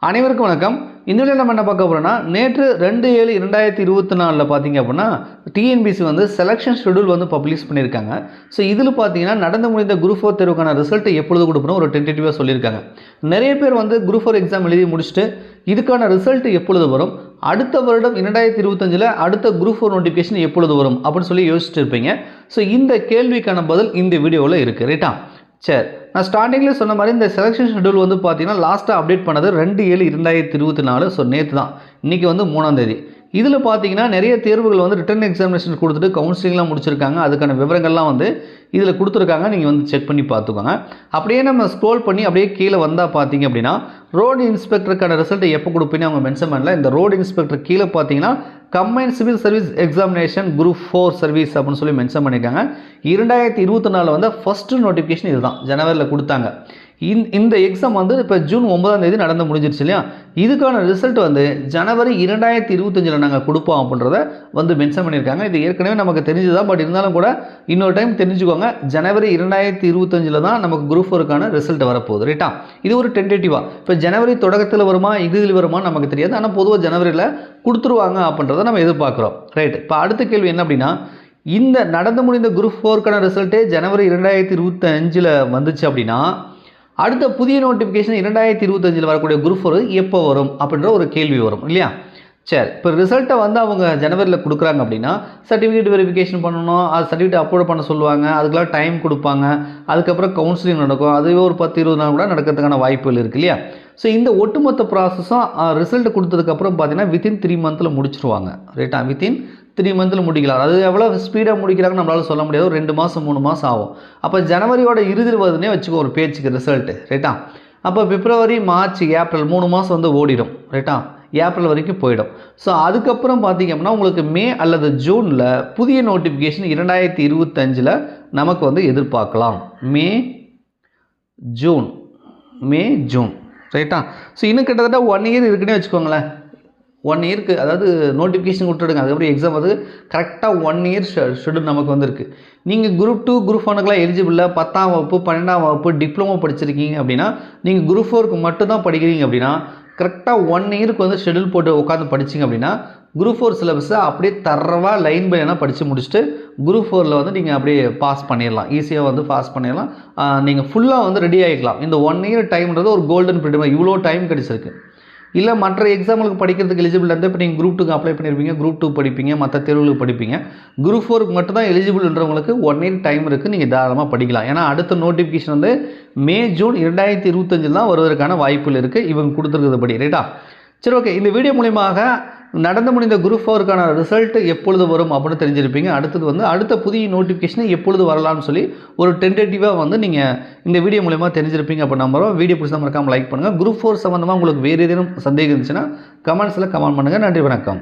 அனைவருக்கும் வணக்கம். இந்த வீடியோல நம்ம என்ன பார்க்க போறோம்னா, நேற்று 2/7/2024 பார்த்தீங்க அப்படின்னா டிஎன்பிஎஸ்சி வந்து செலக்ஷன் ஷெட்யூல் வந்து பப்ளிஷ் பண்ணியிருக்காங்க. ஸோ இதில் பார்த்தீங்கன்னா நடந்து முடிந்த குரூப் 4 தேர்வுக்கான ரிசல்ட் எப்பொழுது கொடுக்கணும் ஒரு டென்டேட்டிவாக சொல்லியிருக்காங்க. நிறைய பேர் வந்து குரூப் 4 எக்ஸாம் எழுதி முடிச்சுட்டு இதுக்கான ரிசல்ட் எப்பொழுது வரும், அடுத்த வருடம் 2025 அடுத்த குரூப் 4 நோட்டிஃபிகேஷன் எப்பொழுது வரும் அப்படின்னு சொல்லி யோசிச்சுட்டு இருப்பீங்க. ஸோ இந்த கேள்விக்கான பதில் இந்த வீடியோவில் இருக்குது. ரைட்டா? சரி, நான் ஸ்டார்டிங்லேயே சொன்ன மாதிரி இந்த செலக்ஷன் ஷெட்யூல் வந்து பார்த்தீங்கன்னா லாஸ்ட்டாக அப்டேட் பண்ணது 2/7/2024. ஸோ நேற்று தான். இன்றைக்கி வந்து 3ஆம் தேதி. இதில் பார்த்தீங்கன்னா நிறைய தேர்வுகள் வந்து ரிட்டன் எக்ஸாமினேஷன் கொடுத்துட்டு கவுன்சிலிங்லாம் முடிச்சிருக்காங்க. அதுக்கான விவரங்கள்லாம் வந்து இதில் கொடுத்துருக்காங்க. நீங்கள் வந்து செக் பண்ணி பார்த்துக்கோங்க. அப்படியே நம்ம ஸ்க்ரோல் பண்ணி அப்படியே கீழே வந்தால் பார்த்தீங்க அப்படின்னா ரோடு இன்ஸ்பெக்டருக்கான ரிசல்ட்டை எப்போ கொடுப்பீங்கன்னு அவங்க மென்ஷன் பண்ணல. இந்த ரோடு இன்ஸ்பெக்டர் கீழே பார்த்தீங்கன்னா combine civil service examination group 4 service அப்படின்னு சொல்லி மென்ஷன் பண்ணியிருக்காங்க. 2024 வந்து ஃபஸ்ட்டு நோட்டிஃபிகேஷன் இதுதான், ஜனவரியில் கொடுத்தாங்க. இந்த எக்ஸாம் வந்து இப்போ ஜூன் 9ஆம் தேதி நடந்து முடிஞ்சிருச்சு இல்லையா? இதுக்கான ரிசல்ட் வந்து ஜனவரி 2025 நாங்கள் கொடுப்போம் அப்படின்றத வந்து மென்ஷன் பண்ணியிருக்காங்க. இது ஏற்கனவே நமக்கு தெரிஞ்சுதான், பட் இருந்தாலும் கூட இன்னொரு டைம் தெரிஞ்சுக்கோங்க. ஜனவரி 2025 தான் நமக்கு குரூப் 4க்கான ரிசல்ட் வரப்போகுது. ரைட்டா? இது ஒரு டென்டேட்டிவாக. இப்போ ஜனவரி தொடக்கத்தில் வருமா இறுதியில் வருமானு நமக்கு தெரியாது. ஆனால் பொதுவாக ஜனவரியில் கொடுத்துருவாங்க அப்படின்றத நம்ம எதிர்பார்க்குறோம். ரைட். இப்போ அடுத்த கேள்வி என்ன அப்படின்னா, இந்த நடந்து முடிந்த குரூப் 4க்கான ரிசல்ட்டே ஜனவரி 2025 வந்துச்சு அப்படின்னா அடுத்த புதிய நோட்டிஃபிகேஷன் 2025 வரக்கூடிய குரூப் 4 எப்போ வரும் அப்படின்ற ஒரு கேள்வி வரும் இல்லையா? சரி, இப்போ ரிசல்ட்டை வந்து அவங்க ஜனவரியில் கொடுக்குறாங்க அப்படின்னா சர்டிஃபிகேட் வெரிஃபிகேஷன் பண்ணணும், அது சர்டிஃபிகேட் அப்லோட் பண்ண சொல்லுவாங்க, அதுக்கெல்லாம் டைம் கொடுப்பாங்க, அதுக்கப்புறம் கவுன்சிலிங் நடக்கும், அதுவே ஒரு 10-20 நாள் கூட நடக்கிறதுக்கான வாய்ப்புகள் இருக்குது இல்லையா? ஸோ இந்த ஒட்டுமொத்த ப்ராசஸும் ரிசல்ட் கொடுத்ததுக்கப்புறம் பார்த்தீங்கன்னா வித்தின் 3 மந்தில் முடிச்சிருவாங்க. ரைட்டா? வித்தின் 3 மந்தில் முடிக்கலாம். அது எவ்வளோ ஸ்பீடாக முடிக்கிறாங்கன்னு நம்மளால் சொல்ல முடியாது. ஒரு 2 மாதம் 3 மாதம் ஆகும். அப்போ ஜனவரியோட இறுதியில் வருதுன்னே வச்சுக்கோ ஒரு பேச்சுக்கு ரிசல்ட்டு. ரைட்டா? அப்போ பிப்ரவரி, மார்ச், ஏப்ரல் 3 மாதம் வந்து ஓடிடும். ரைட்டா? ஏப்ரல் வரைக்கும் போயிடும். ஸோ அதுக்கப்புறம் பார்த்தீங்க அப்படின்னா உங்களுக்கு மே அல்லது ஜூனில் புதிய நோட்டிஃபிகேஷன் 2025 நமக்கு வந்து எதிர்பார்க்கலாம். May June. ரைட்டா? ஸோ இன்னும் கிட்டத்தட்ட 1 இயர் இருக்குன்னே வச்சுக்கோங்களேன். 1 இயருக்கு அதாவது நோட்டிஃபிகேஷன் விட்டுடுங்க, அதுக்கப்புறம் எக்ஸாம் வந்து கரெக்டாக 1 இயர் ஷெட்யூல் நமக்கு வந்துருக்கு. நீங்கள் குரூப் 2 குரூப் 1க்குலாம் எலிஜிபிளில் 10ஆம் வகுப்பு 12ஆம் வகுப்பு டிப்ளமோ படிச்சிருக்கீங்க அப்படின்னா, நீங்கள் குரூப் 4க்கு மட்டும் தான் படிக்கிறீங்க அப்படின்னா கரெக்டாக 1 இயருக்கு வந்து ஷெட்யூல் போட்டு உட்காந்து படிச்சிங்க அப்படின்னா குரூப் 4 சிலபஸை அப்படியே தரவாக லைன் பை லைனாக படித்து முடிச்சுட்டு குரூப் 4ல் வந்து நீங்கள் அப்படியே பாஸ் பண்ணிடலாம். ஈஸியாக வந்து பாஸ் பண்ணிடலாம். நீங்கள் ஃபுல்லாக வந்து ரெடி ஆகிக்கலாம். இந்த 1 இயர் டைம்ன்றது ஒரு கோல்டன் பீரியட். இவ்வளோ டைம் கிடச்சிருக்கு. இல்லை மற்ற எக்ஸாமுக்கு படிக்கிறதுக்கு எலிஜிபிள் இருந்தால் இப்போ நீங்கள் குரூப் 2க்கு அப்ளை பண்ணியிருப்பீங்க, குரூப் 2 படிப்பீங்க, மற்ற தேர்வுகளுக்கு படிப்பீங்க. குரூப் 4க்கு மட்டும் தான் எலிஜிபிள்ன்றவங்களுக்கு 1 இயர் டைம் இருக்குது, நீங்கள் தாராளமாக படிக்கலாம். ஏன்னா அடுத்த நோட்டிஃபிகேஷன் வந்து மே ஜூன் 2025 தான் வருவதற்கான வாய்ப்புகள் இருக்குது இவங்க கொடுத்துருக்கிறது படி. ரைட்டா? சரி, ஓகே. இந்த வீடியோ மூலியமாக நடந்து முடிந்த குரூப் 4க்கான ரிசல்ட் எப்பொழுது வரும் அப்படின்னு தெரிஞ்சிருப்பீங்க. அடுத்தது வந்து அடுத்த புதிய நோட்டிஃபிகேஷன் எப்பொழுது வரலாம்னு சொல்லி ஒரு டென்டேட்டிவாக வந்து நீங்கள் இந்த வீடியோ மூலியமாக தெரிஞ்சிருப்பீங்க அப்போ நம்புறோம். வீடியோ பிடிச்சா மறக்காமல் லைக் பண்ணுங்கள். குரூப் 4 சம்மந்தமாக உங்களுக்கு வேறு ஏதேனும் சந்தேகம் இருந்துச்சுன்னா கமெண்ட்ஸில் கமெண்ட் பண்ணுங்கள். நன்றி, வணக்கம்.